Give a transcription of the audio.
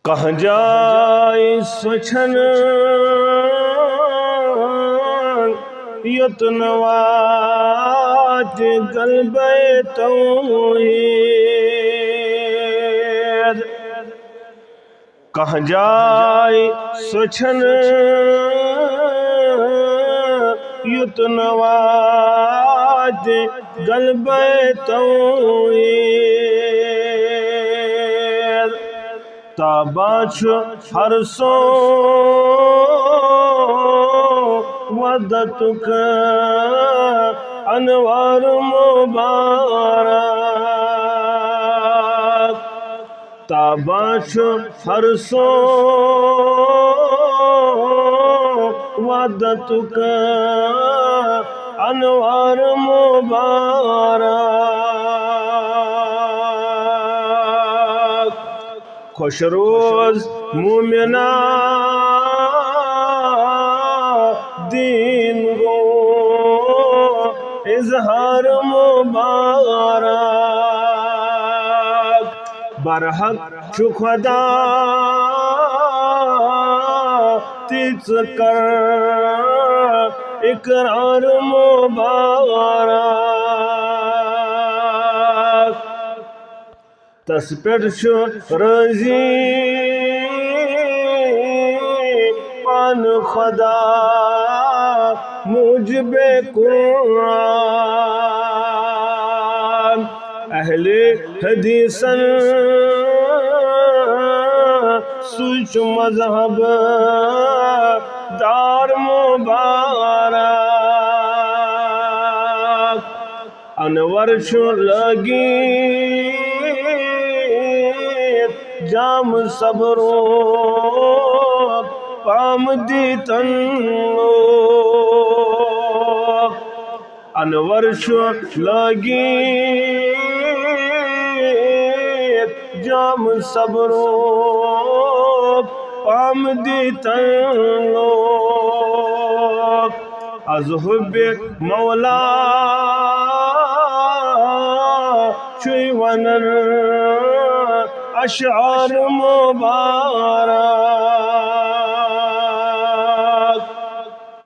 کہاں جائے سوچن یتنوات قلب توحید کہاں جائے سوچن یتنوات قلب توحید تاباچ ہر سو ودتک انوار مبارک تاباچ ہر سو ودتک انوار مبارک خوش روز مومنہ دین گو اظہار مبارک برحق چو خدا تیز کر اقرار مبارک تس پر شو رضی پان خدا موجب قرآن اہل حدیثن سوچ مذہب دار مبارک انور شو لگی جام صبرو پام دیتن انور شو لگی جام صبرو پام دیتن از حب مولا چوی ونن اشعار مبارک